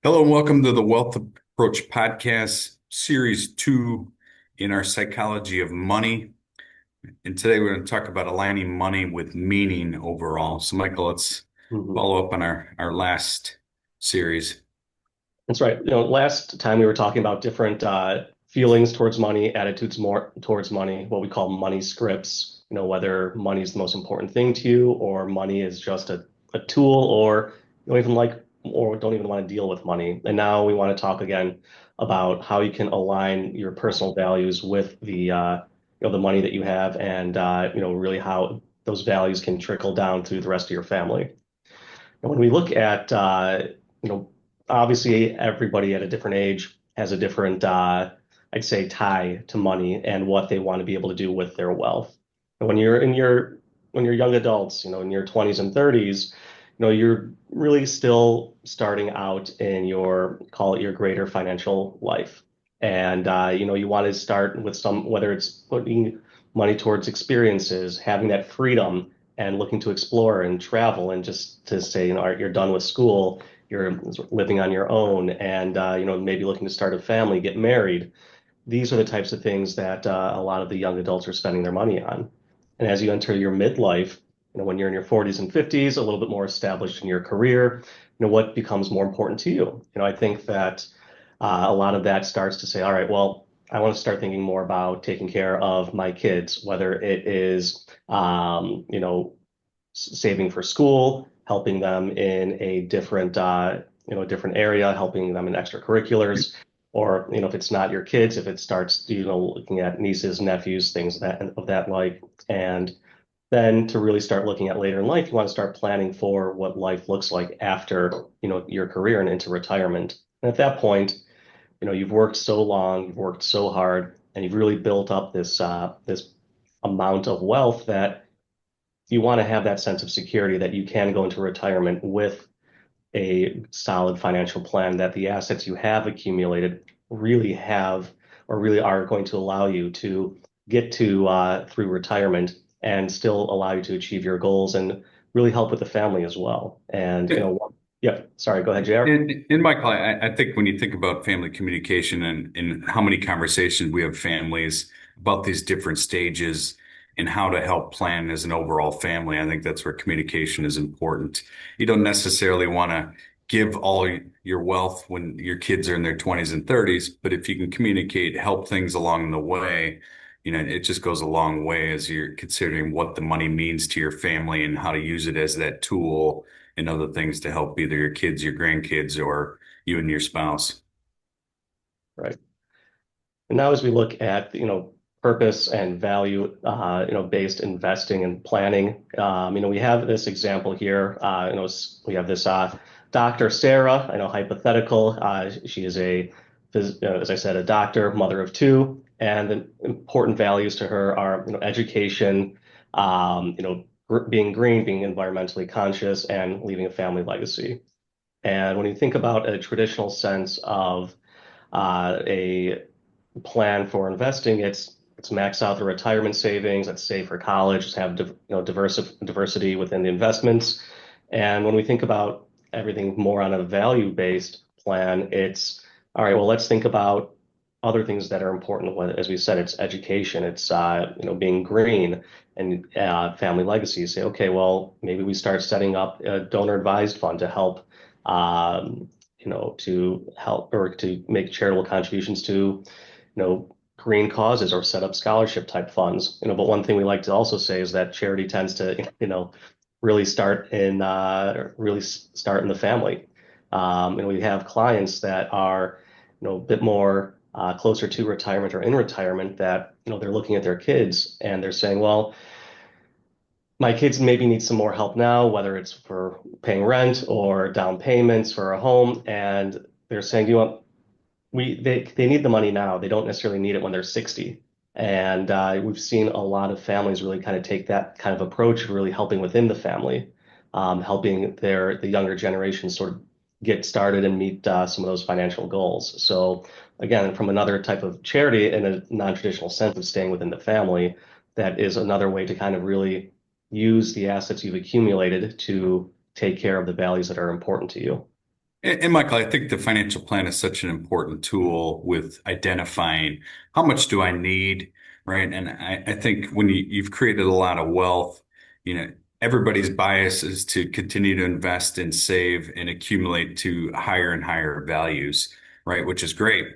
Hello and welcome to the Wealth Approach Podcast, Series 2 in our Psychology of Money. And today we're going to talk about aligning money with meaning overall. So, Michael, let's Mhm. follow up on our last series. That's right. Last time we were talking about different feelings towards money, attitudes more towards money, what we call money scripts, whether money is the most important thing to you or money is just a tool or you don't even like or don't even want to deal with money. And now we want to talk again about how you can align your personal values with the money that you have and really how those values can trickle down through the rest of your family. And when we look at, you know, obviously everybody at a different age has a different, I'd say, tie to money and what they want to be able to do with their wealth. And when you're young adults, in your 20s and 30s, you're really still starting out in call it your greater financial life. And, you want to start with whether it's putting money towards experiences, having that freedom and looking to explore and travel and just to say, all right, you're done with school, you're living on your own, and maybe looking to start a family, get married. These are the types of things that a lot of the young adults are spending their money on. And as you enter your midlife, when you're in your 40s and 50s, a little bit more established in your career, what becomes more important to you? I think that a lot of that starts to say, all right, well, I want to start thinking more about taking care of my kids, whether it is, saving for school, helping them in a different, a different area, helping them in extracurriculars, or, if it's not your kids, if it starts, looking at nieces, nephews, things of that like, and then to really start looking at later in life, you want to start planning for what life looks like after, your career and into retirement. And at that point, you've worked so long, you've worked so hard, and you've really built up this amount of wealth that you want to have that sense of security that you can go into retirement with a solid financial plan, that the assets you have accumulated really have or really are going to allow you to get to through retirement and still allow you to achieve your goals and really help with the family as well. And, yeah, sorry, go ahead, JR. In Michael, I think when you think about family communication and how many conversations we have families about these different stages and how to help plan as an overall family, I think that's where communication is important. You don't necessarily want to give all your wealth when your kids are in their 20s and 30s, but if you can communicate, help things along the way, it just goes a long way as you're considering what the money means to your family and how to use it as that tool and other things to help either your kids, your grandkids, or you and your spouse. Right. And now as we look at, purpose and value, based investing and planning, we have this example here. We have this Dr. Sarah, hypothetical. She is as I said, a doctor, mother of two, and the important values to her are, education, being green, being environmentally conscious, and leaving a family legacy. And when you think about a traditional sense of a plan for investing, it's max out the retirement savings, let's save for college, just have diversity within the investments. And when we think about everything more on a value-based plan, it's all right, well, let's think about other things that are important. As we said, it's education, it's being green and family legacy. Say, okay, well, maybe we start setting up a donor advised fund to help to help or to make charitable contributions to green causes or set up scholarship type funds. But one thing we like to also say is that charity tends to, really start in the family. And we have clients that are, a bit more closer to retirement or in retirement that, they're looking at their kids and they're saying, well, my kids maybe need some more help now, whether it's for paying rent or down payments for a home. And they're saying, you know, they need the money now. They don't necessarily need it when they're 60. And we've seen a lot of families really kind of take that kind of approach, really helping within the family, helping the younger generation sort of get started and meet some of those financial goals. So again, from another type of charity in a non-traditional sense of staying within the family, that is another way to kind of really use the assets you've accumulated to take care of the values that are important to you. And Michael, I think the financial plan is such an important tool with identifying how much do I need, right? And I think when you've created a lot of wealth, you know, everybody's bias is to continue to invest and save and accumulate to higher and higher values, right? Which is great.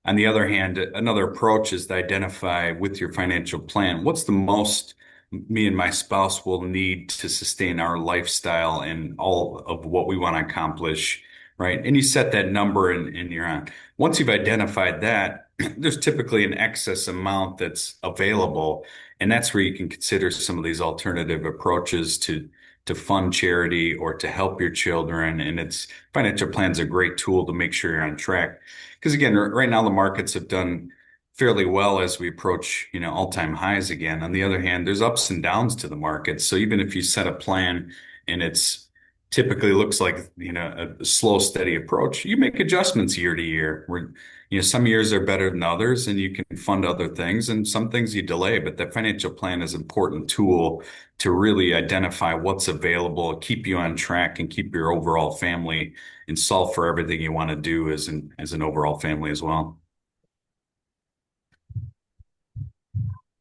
On the other hand, another approach is to identify with your financial plan, what's the most me and my spouse will need to sustain our lifestyle and all of what we want to accomplish, right? And you set that number and you're on. Once you've identified that, there's typically an excess amount that's available. And that's where you can consider some of these alternative approaches to fund charity or to help your children. And it's financial plan's a great tool to make sure you're on track. Because again, right now the markets have done fairly well as we approach, all-time highs again. On the other hand, there's ups and downs to the market. So even if you set a plan and it's typically looks like, a slow, steady approach, you make adjustments year to year where, some years are better than others and you can fund other things and some things you delay. But that financial plan is an important tool to really identify what's available, keep you on track and keep your overall family and solve for everything you want to do as an overall family as well.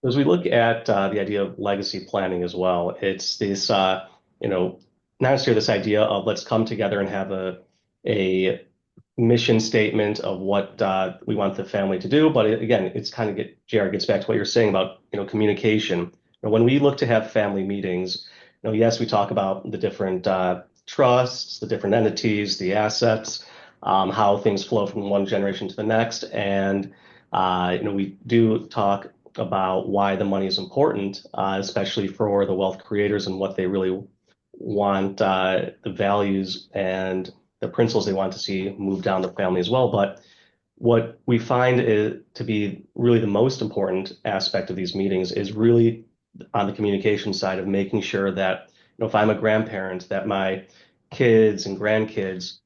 As we look at the idea of legacy planning as well, it's this, not necessarily this idea of let's come together and have a mission statement of what we want the family to do. But again, it's kind of Jared gets back to what you're saying about, communication. When we look to have family meetings, yes, we talk about the different trusts, the different entities, the assets, how things flow from one generation to the next, and we do talk about why the money is important, especially for the wealth creators and what they really want, the values and the principles they want to see move down the family as well. But what we find to be really the most important aspect of these meetings is really on the communication side of making sure that, if I'm a grandparent, that my kids and grandkids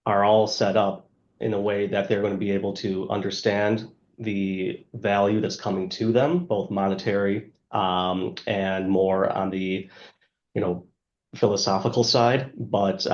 are all set up in a way that they're going to be able to understand the value that's coming to them, both monetary and more on the you know, philosophical side, but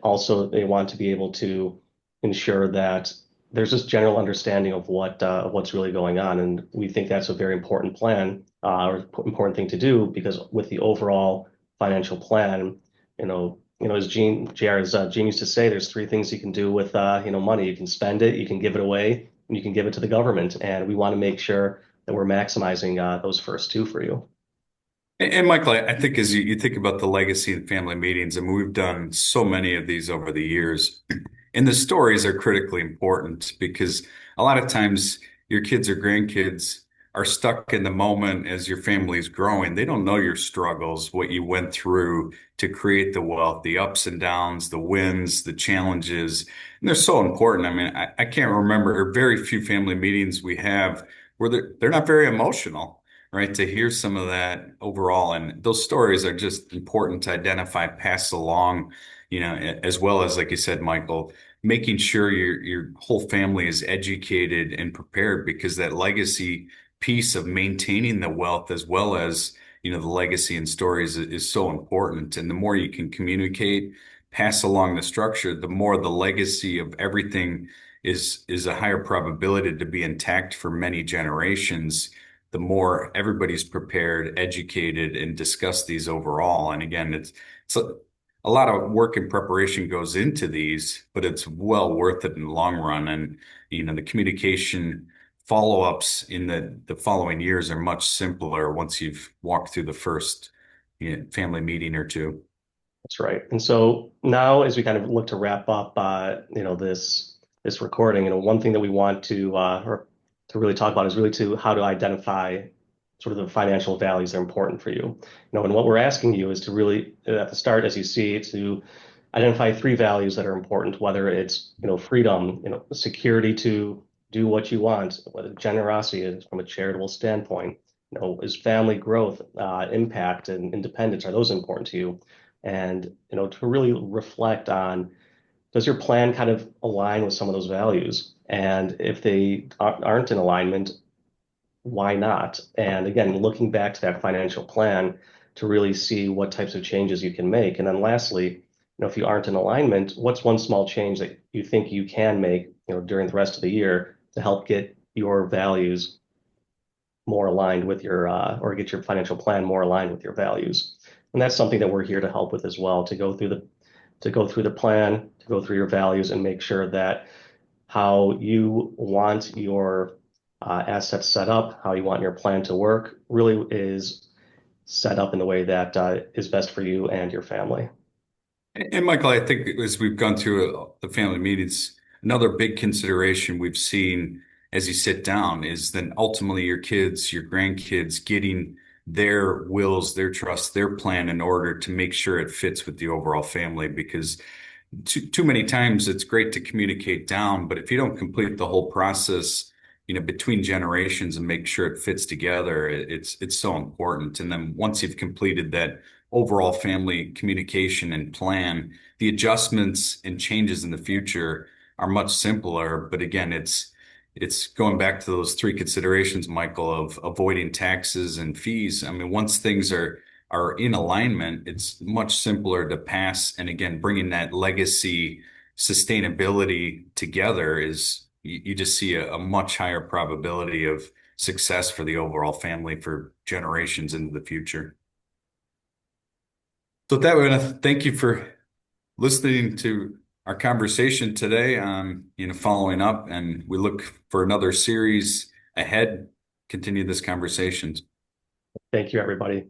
also they want to be able to ensure that there's this general understanding of what's really going on, and we think that's a very important plan or important thing to do because with the overall financial plan, as Gene used to say, there's three things you can do with money. You can spend it, you can give it away, and you can give it to the government, and we want to make sure that we're maximizing those first two for you. And Michael, I think as you think about the legacy and family meetings, I mean, we've done so many of these over the years, and the stories are critically important because a lot of times your kids or grandkids are stuck in the moment as your family is growing. They don't know your struggles, what you went through to create the wealth, the ups and downs, the wins, the challenges. And they're so important. I mean, I can't remember very few family meetings we have where they're not very emotional, right? To hear some of that overall. And those stories are just important to identify, pass along, as well as, like you said, Michael, making sure your whole family is educated and prepared because that legacy piece of maintaining the wealth as well as, the legacy and stories is so important. And the more you can communicate, pass along the structure, the more the legacy of everything is a higher probability to be intact for many generations, the more everybody's prepared, educated, and discuss these overall. And again, it's a lot of work and preparation goes into these, but it's well worth it in the long run. And the communication follow-ups in the following years are much simpler once you've walked through the first family meeting or two. That's right. And so now, as we kind of look to wrap up, this recording, one thing that we want to or to really talk about is really to how to identify sort of the financial values that are important for you. And what we're asking you is to really, at the start, as you see, to identify three values that are important, whether it's, freedom, security to do what you want, whether generosity is from a charitable standpoint, is family growth, impact, and independence, are those important to you? And, to really reflect on, does your plan kind of align with some of those values? And if they aren't in alignment, why not? And again, looking back to that financial plan to really see what types of changes you can make. And then lastly, if you aren't in alignment, what's one small change that you think you can make, during the rest of the year to help get your values more aligned with or get your financial plan more aligned with your values. And that's something that we're here to help with as well, to go through the plan, to go through your values and make sure that how you want your assets set up, how you want your plan to work, really is set up in the way that is best for you and your family. And Michael, I think as we've gone through the family meetings, another big consideration we've seen as you sit down is then ultimately your kids, your grandkids getting their wills, their trust, their plan in order to make sure it fits with the overall family. Because too many times it's great to communicate down, but if you don't complete the whole process, between generations and make sure it fits together, it's so important. And then once you've completed that overall family communication and plan, the adjustments and changes in the future are much simpler. But again, it's going back to those three considerations, Michael, of avoiding taxes and fees. I mean, once things are in alignment, it's much simpler to pass. And again, bringing that legacy sustainability together is you just see a much higher probability of success for the overall family for generations into the future. So with that, we're going to thank you for listening to our conversation today on, following up, and we look for another series ahead, continue this conversation. Thank you, everybody.